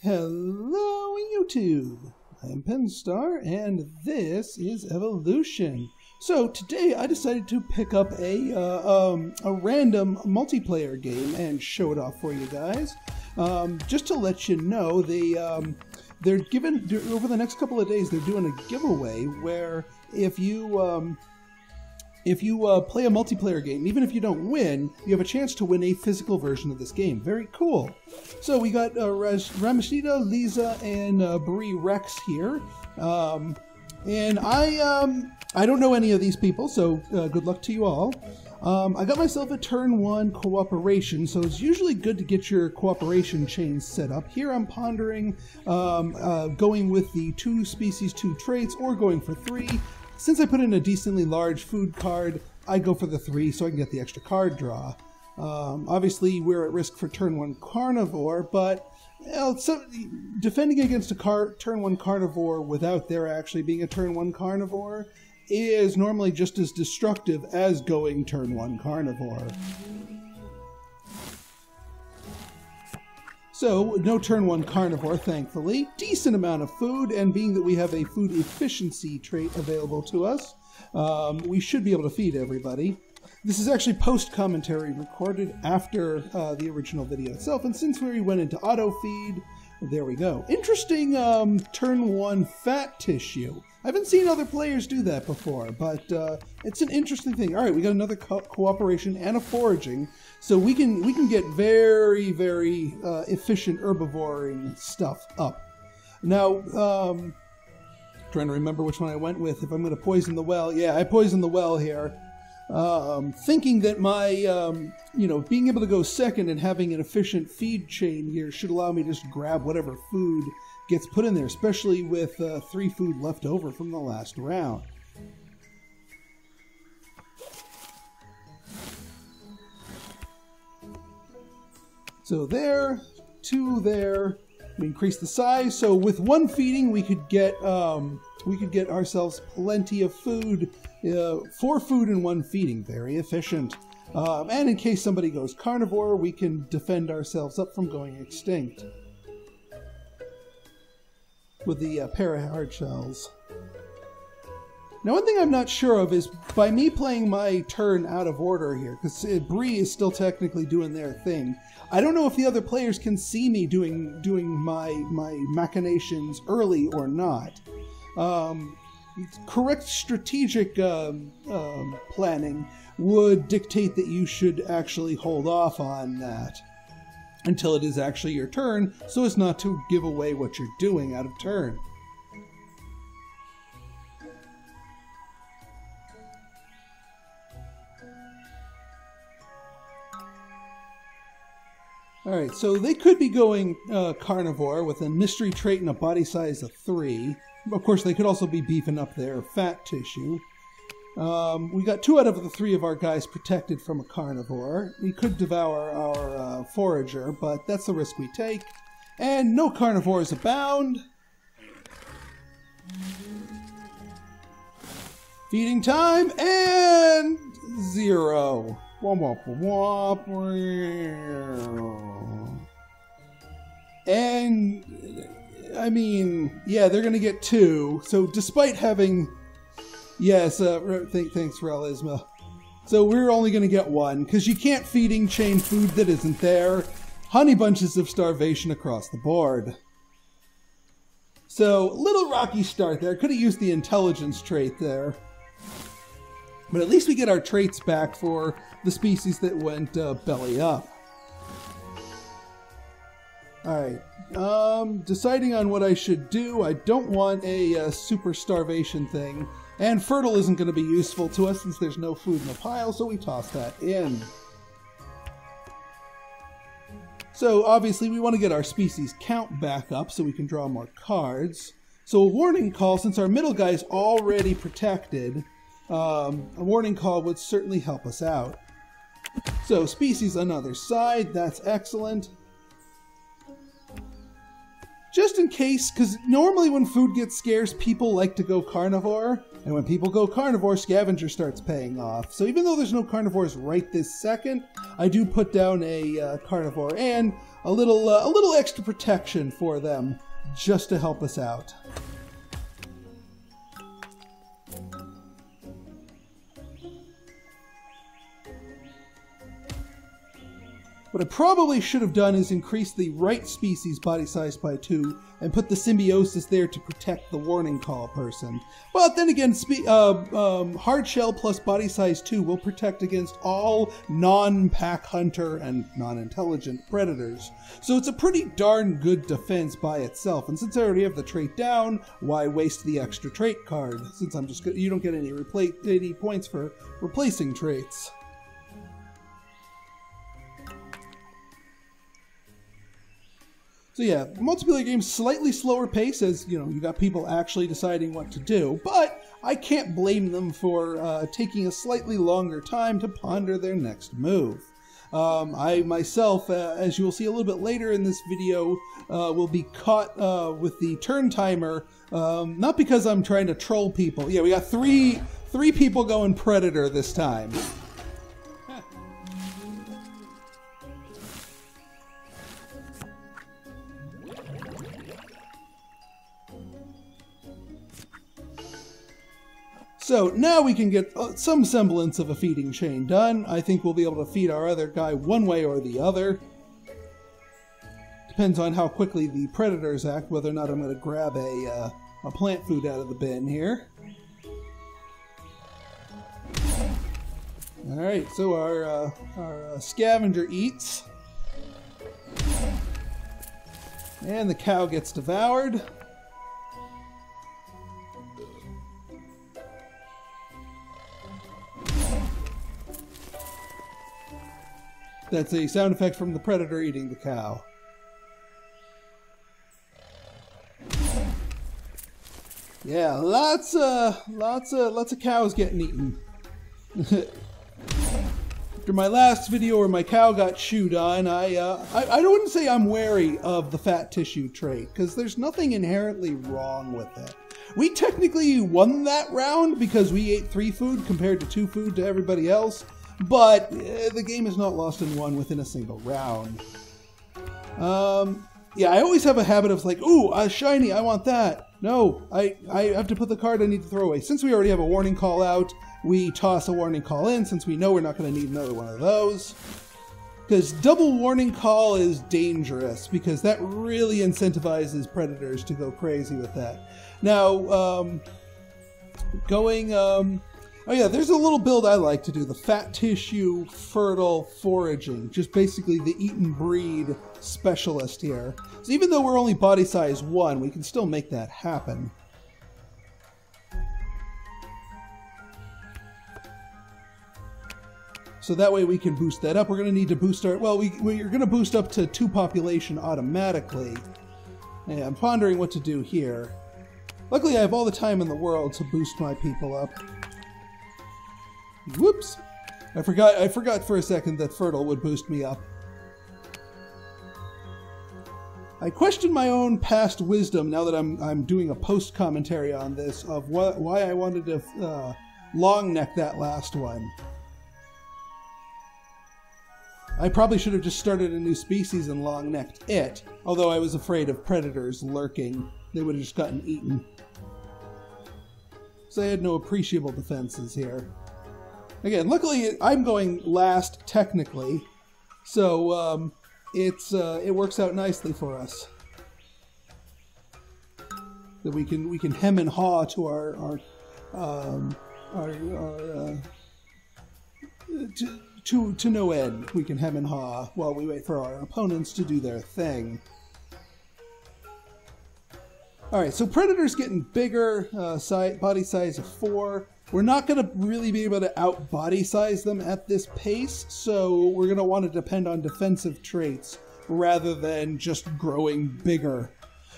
Hello YouTube! I am Pinstar and this is Evolution. So today I decided to pick up a random multiplayer game and show it off for you guys. Just to let you know, they're giving, over the next couple of days, they're doing a giveaway where if you play a multiplayer game, even if you don't win, you have a chance to win a physical version of this game. Very cool. So we got Ramashita, Lisa, and Brie Rex here. And I don't know any of these people, so good luck to you all. I got myself a turn 1 cooperation, so it's usually good to get your cooperation chains set up. Here I'm pondering going with the 2 species, 2 traits, or going for 3. Since I put in a decently large food card, I go for the 3 so I can get the extra card draw. Obviously, we're at risk for turn 1 carnivore, but so defending against a turn 1 carnivore without there actually being a turn 1 carnivore is normally just as destructive as going turn 1 carnivore. So, no turn 1 carnivore, thankfully. Decent amount of food, and being that we have a food efficiency trait available to us, we should be able to feed everybody. This is actually post-commentary recorded after the original video itself, and since we went into auto-feed, there we go. Interesting turn 1 fat tissue. I haven't seen other players do that before, but it's an interesting thing. All right, we got another cooperation and a foraging, so we can get very, very efficient herbivoring stuff up. Now, trying to remember which one I went with. If I'm going to poison the well, yeah, I poisoned the well here. Thinking that my, being able to go second and having an efficient feed chain here should allow me to just grab whatever food gets put in there, especially with 3 food left over from the last round. So there, 2 there. We increase the size, so with 1 feeding we could get ourselves plenty of food. 4 food and 1 feeding, very efficient. And in case somebody goes carnivore, we can defend ourselves up from going extinct with the pair of hard shells. Now, one thing I'm not sure of is, by me playing my turn out of order here, because Brie is still technically doing their thing, I don't know if the other players can see me doing my machinations early or not. Correct strategic planning would dictate that you should actually hold off on that until it is actually your turn, so as not to give away what you're doing out of turn. Alright, so they could be going carnivore with a mystery trait and a body size of 3. Of course, they could also be beefing up their fat tissue. We got 2 out of the 3 of our guys protected from a carnivore. We could devour our forager, but that's the risk we take. And no carnivores abound. Feeding time, and 0. Womp womp womp. And I mean, yeah, they're gonna get 2. So despite having, yes, thanks Realisma. So we're only gonna get 1 because you can't feeding chain food that isn't there. Honey bunches of starvation across the board. So little rocky start there. Could have used the intelligence trait there. But at least we get our traits back for the species that went belly up. Alright, deciding on what I should do. I don't want a super starvation thing. And fertile isn't going to be useful to us since there's no food in the pile, so we toss that in. So obviously we want to get our species count back up so we can draw more cards. So a warning call, since our middle guy's already protected, a warning call would certainly help us out. So species on other side, that's excellent. just in case, because normally when food gets scarce, people like to go carnivore. And when people go carnivore, scavenger starts paying off. So even though there's no carnivores right this second, I do put down a carnivore and a little extra protection for them just to help us out. What I probably should have done is increase the right species body size by 2 and put the symbiosis there to protect the warning call person. But then again, hard shell plus body size 2 will protect against all non-pack hunter and non-intelligent predators. So it's a pretty darn good defense by itself. And since I already have the trait down, why waste the extra trait card? Since I'm just you don't get any points for replacing traits. So yeah, multiplayer games slightly slower pace as, you know, you got people actually deciding what to do, but I can't blame them for taking a slightly longer time to ponder their next move. I myself, as you will see a little bit later in this video, will be caught with the turn timer, not because I'm trying to troll people. Yeah, we got three people going Predator this time. So now we can get some semblance of a feeding chain done. I think we'll be able to feed our other guy one way or the other. Depends on how quickly the predators act, whether or not I'm going to grab a plant food out of the bin here. Alright, so our scavenger eats. And the cow gets devoured. That's a sound effect from the predator eating the cow. Yeah, lots of cows getting eaten. After my last video where my cow got chewed on, I wouldn't say I'm wary of the fat tissue trait, because there's nothing inherently wrong with it. We technically won that round because we ate 3 food compared to 2 food to everybody else. But the game is not lost and won within a single round. Yeah, I always have a habit of like, ooh, a shiny, I want that. No, I have to put the card I need to throw away. Since we already have a warning call out, we toss a warning call in since we know we're not going to need another one of those. Because double warning call is dangerous because that really incentivizes predators to go crazy with that. Now, oh yeah, there's a little build I like to do, the fat tissue fertile foraging, just basically the eaten breed specialist here. So even though we're only body size 1, we can still make that happen. So that way we can boost that up. We're going to need to boost our, well, we're going to boost up to 2 population automatically. Yeah, I'm pondering what to do here. Luckily I have all the time in the world to boost my people up. Whoops! I forgot for a second that fertile would boost me up. I question my own past wisdom now that I'm doing a post commentary on this of why I wanted to long neck that last one. I probably should have just started a new species and long necked it, although I was afraid of predators lurking. They would have just gotten eaten. So I had no appreciable defenses here. Again, luckily I'm going last technically, so it works out nicely for us. That we can hem and haw to to no end. We can hem and haw while we wait for our opponents to do their thing. All right, so predators getting bigger, body size of 4. We're not going to really be able to out-body size them at this pace, so we're going to want to depend on defensive traits rather than just growing bigger.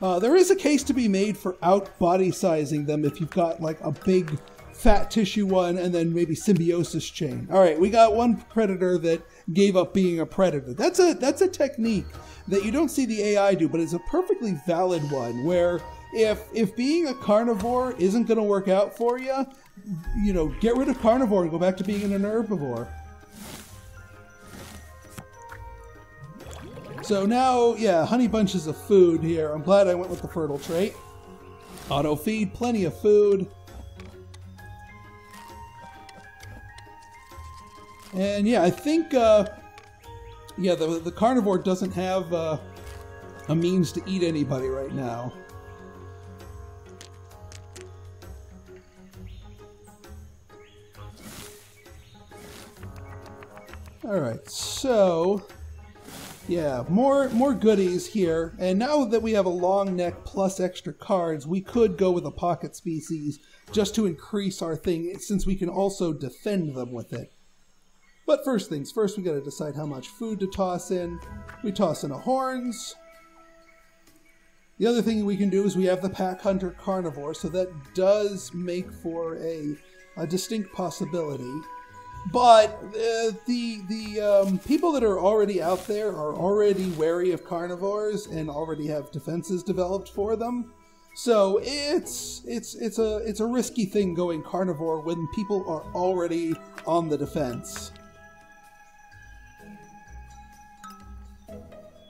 There is a case to be made for out-body sizing them if you've got like a big fat tissue one and then maybe symbiosis chain. All right, we got one predator that gave up being a predator. That's a technique that you don't see the AI do, but it's a perfectly valid one, where if being a carnivore isn't going to work out for you, you know, get rid of carnivore and go back to being an herbivore. So now, yeah, honey bunches of food here. I'm glad I went with the fertile trait. Auto feed, plenty of food. And yeah, I think, yeah, the carnivore doesn't have a means to eat anybody right now. Alright, so yeah, more goodies here. And now that we have a long neck plus extra cards, we could go with a pocket species just to increase our thing, since we can also defend them with it. But first things first, we gotta decide how much food to toss in. We toss in a horns. The other thing we can do is we have the pack hunter carnivore, so that does make for a distinct possibility. But the people that are already out there are already wary of carnivores and already have defenses developed for them. So it's a risky thing going carnivore when people are already on the defense.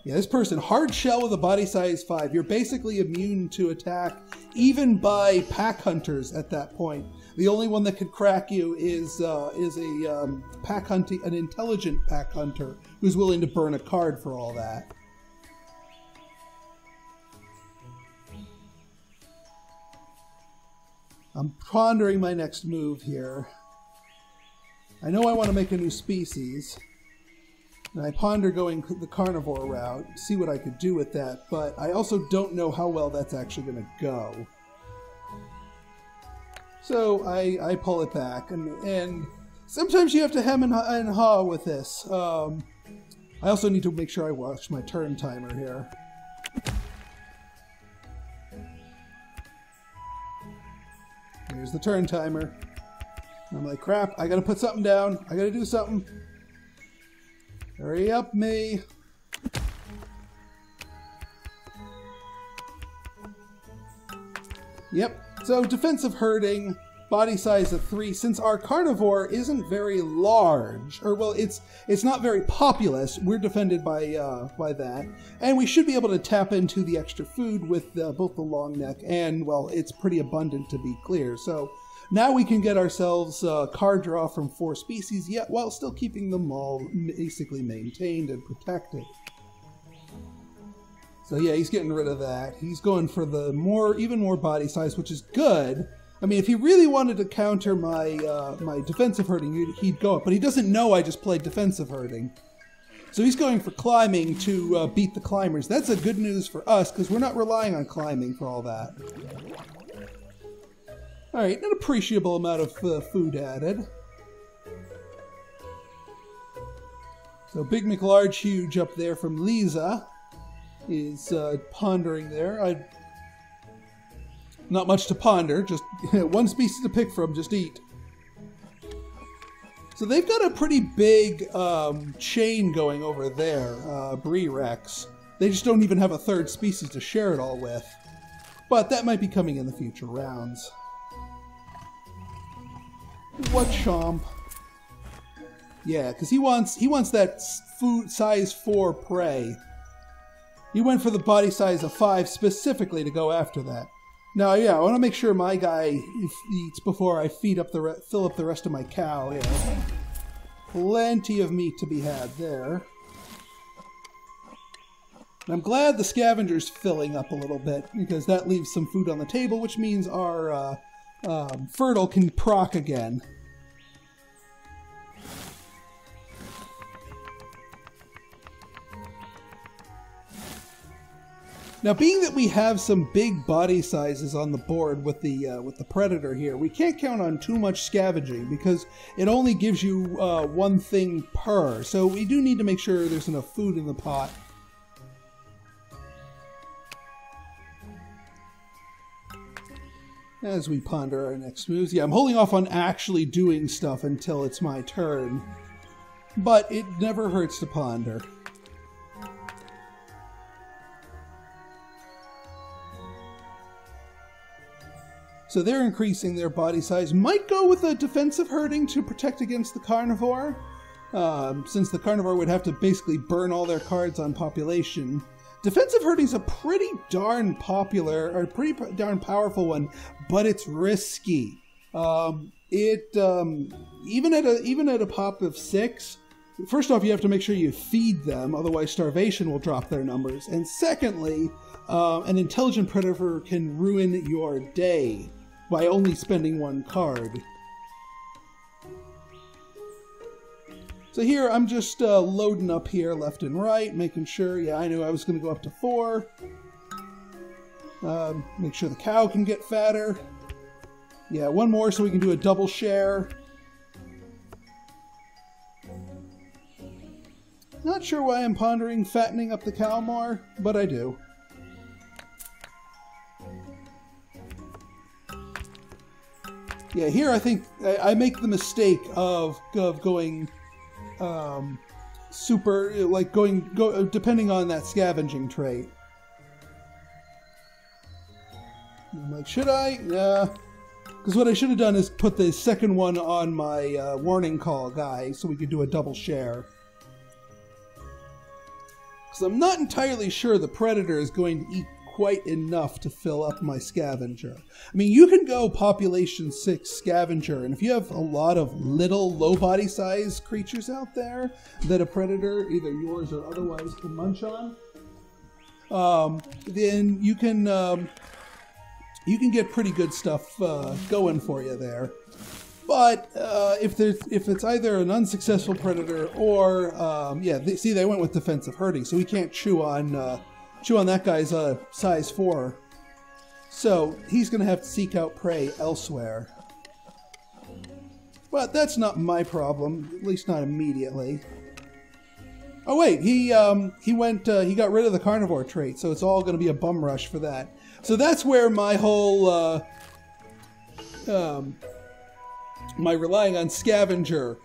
Yeah, this person, hard shell with a body size 5. You're basically immune to attack even by pack hunters at that point. The only one that could crack you is a an intelligent pack hunter who's willing to burn a card for all that. I'm pondering my next move here. I know I want to make a new species, and I ponder going the carnivore route, see what I could do with that, but I also don't know how well that's actually going to go. So I pull it back, and sometimes you have to hem and haw with this. I also need to make sure I watch my turn timer here. Here's the turn timer. I'm like, crap, I gotta put something down. I gotta do something. Hurry up, me. Yep. So defensive herding, body size of 3. Since our carnivore isn't very large, or well, it's not very populous, we're defended by that, and we should be able to tap into the extra food with both the long neck and, well, it's pretty abundant to be clear. So now we can get ourselves card draw from 4 species, yet while still keeping them all basically maintained and protected. So yeah, he's getting rid of that. He's going for the even more body size, which is good. I mean, if he really wanted to counter my my defensive herding, he'd go up. But he doesn't know I just played defensive herding. So he's going for climbing to beat the climbers. That's a good news for us, because we're not relying on climbing for all that. Alright, an appreciable amount of food added. So Big McLarge Huge up there from Lisa is pondering there. Not much to ponder, just one species to pick from, just eat. So they've got a pretty big chain going over there, Bree Rex. They just don't even have a third species to share it all with. But that might be coming in the future rounds. What chomp? Yeah, because he wants that food size 4 prey. He went for the body size of 5 specifically to go after that. Now, yeah, I want to make sure my guy eats before I fill up the rest of my cow. Yeah, plenty of meat to be had there. And I'm glad the scavenger's filling up a little bit, because that leaves some food on the table, which means our fertile can proc again. Now, being that we have some big body sizes on the board with the predator here, we can't count on too much scavenging, because it only gives you one thing per. So we do need to make sure there's enough food in the pot. As we ponder our next moves. Yeah, I'm holding off on actually doing stuff until it's my turn. but it never hurts to ponder. So they're increasing their body size. Might go with a defensive herding to protect against the carnivore, since the carnivore would have to basically burn all their cards on population. Defensive herding is a pretty darn popular, or pretty darn powerful one, but it's risky. Even at a pop of 6, first off, you have to make sure you feed them, otherwise starvation will drop their numbers. And secondly, an intelligent predator can ruin your day by only spending 1 card. So here, I'm just loading up here left and right, making sure, yeah, I knew I was going to go up to 4. Make sure the cow can get fatter. Yeah, 1 more so we can do a double share. Not sure why I'm pondering fattening up the cow more, but I do. Yeah, here I think I make the mistake of going super, like depending on that scavenging trait. I'm like, should I? Yeah. Because what I should have done is put the second one on my warning call guy so we could do a double share. Because I'm not entirely sure the predator is going to eat quite enough to fill up my scavenger. I mean, you can go population 6 scavenger, and if you have a lot of little low body size creatures out there that a predator, either yours or otherwise, can munch on, then you can get pretty good stuff going for you there. But if it's either an unsuccessful predator or see, they went with defensive herding, so we can't chew on that guy's size 4. So he's going to have to seek out prey elsewhere. But that's not my problem, at least not immediately. Oh wait, he got rid of the carnivore trait, so it's all going to be a bum rush for that. So that's where my whole my relying on scavenger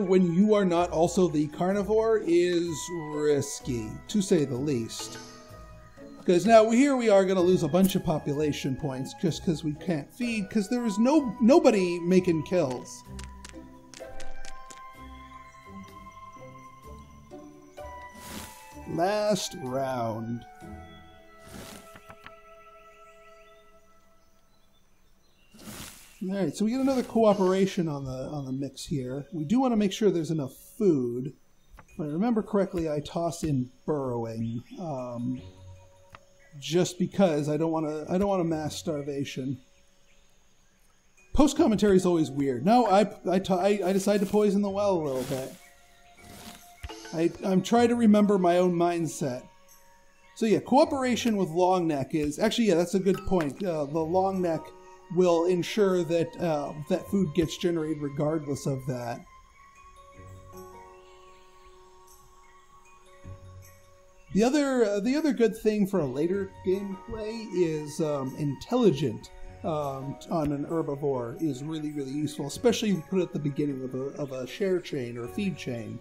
when you are not also the carnivore is risky, to say the least. Because now here we are going to lose a bunch of population points just because we can't feed, because there is nobody making kills. Last round. Alright, so we get another cooperation on the mix here. We do want to make sure there's enough food. If I remember correctly, I toss in burrowing. Just because I don't want to mass starvation. Post commentary is always weird. No, I decide to poison the well a little bit. I'm trying to remember my own mindset. So yeah, cooperation with long neck is actually, yeah, that's a good point. The long neck will ensure that that food gets generated regardless of that. The other good thing for a later gameplay is intelligent on an herbivore is really, really useful, especially if you put it at the beginning of a share chain or a feed chain.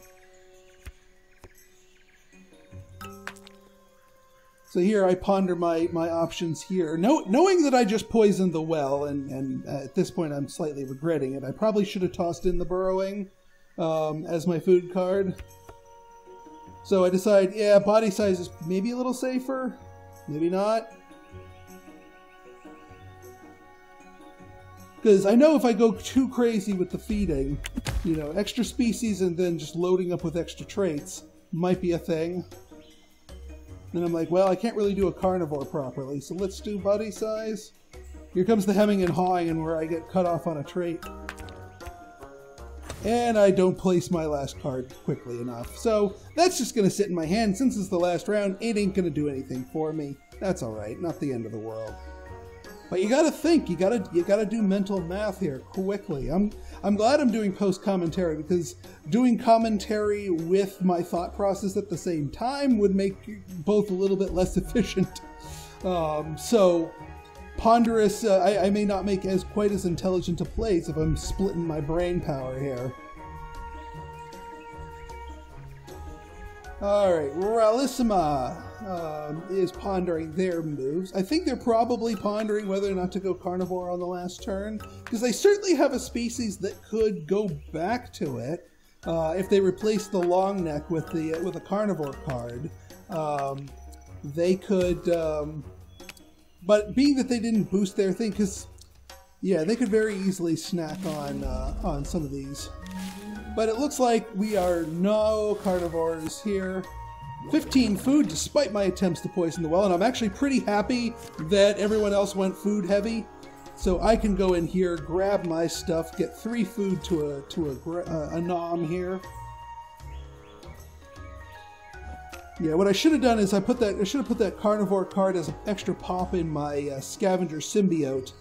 So here I ponder my options here, knowing that I just poisoned the well, and at this point I'm slightly regretting it. I probably should have tossed in the burrowing as my food card. So I decide, yeah, body size is maybe a little safer, maybe not. Because I know if I go too crazy with the feeding, you know, extra species and then just loading up with extra traits might be a thing. And I'm like, well, I can't really do a carnivore properly, so let's do body size. Here comes the hemming and hawing, and where I get cut off on a trait. And I don't place my last card quickly enough. So that's just going to sit in my hand. Since it's the last round, it ain't going to do anything for me. That's alright, not the end of the world. But you gotta think, you gotta do mental math here quickly. I'm glad I'm doing post-commentary, because doing commentary with my thought process at the same time would make both a little bit less efficient. So ponderous, I may not make quite as intelligent a plays if I'm splitting my brain power here. Alright, Ralissima is pondering their moves. I think they're probably pondering whether or not to go carnivore on the last turn, because they certainly have a species that could go back to it if they replace the long neck with a carnivore card. They could, but being that they didn't boost their thing, because yeah, they could very easily snack on some of these. But it looks like we are no carnivores here. 15 food, despite my attempts to poison the well, and I'm actually pretty happy that everyone else went food heavy. So I can go in here, grab my stuff, get 3 food to a nom here. Yeah, what I should have done is I should have put that carnivore card as an extra pop in my scavenger symbiote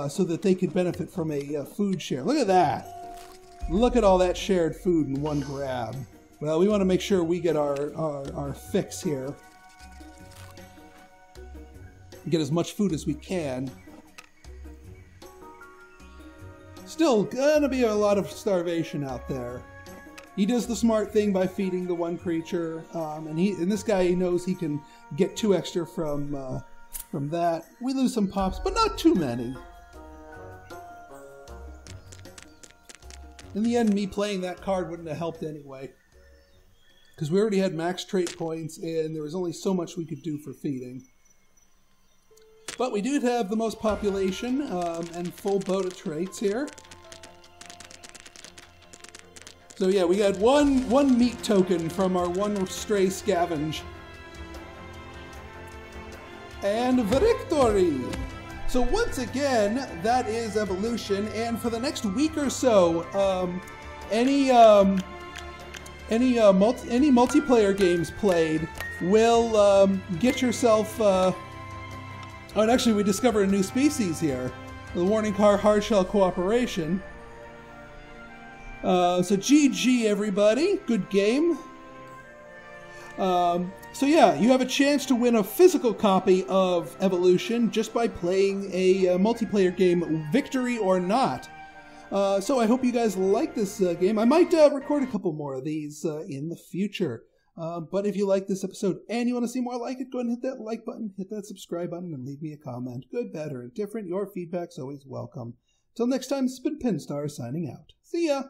so that they could benefit from a food share. Look at that. Look at all that shared food in one grab. Well, we want to make sure we get our fix here. Get as much food as we can. Still gonna be a lot of starvation out there. He does the smart thing by feeding the one creature, and this guy knows he can get 2 extra from that. We lose some pops, but not too many. In the end, me playing that card wouldn't have helped anyway, because we already had max trait points, and there was only so much we could do for feeding. But we do have the most population and full boat of traits here. So yeah, we got one meat token from our one stray scavenge. And victory! So once again, that is evolution, and for the next week or so, any multiplayer games played will get yourself. Oh, and actually, we discovered a new species here, the Warning Car Hardshell Cooperation. So GG everybody, good game. So yeah, you have a chance to win a physical copy of Evolution just by playing a multiplayer game, Victory or Not. So I hope you guys like this game. I might record a couple more of these in the future. But if you like this episode and you want to see more like it, go ahead and hit that like button, hit that subscribe button, and leave me a comment. Good, bad, or indifferent, your feedback's always welcome. Till next time, this has been Pinstar signing out. See ya!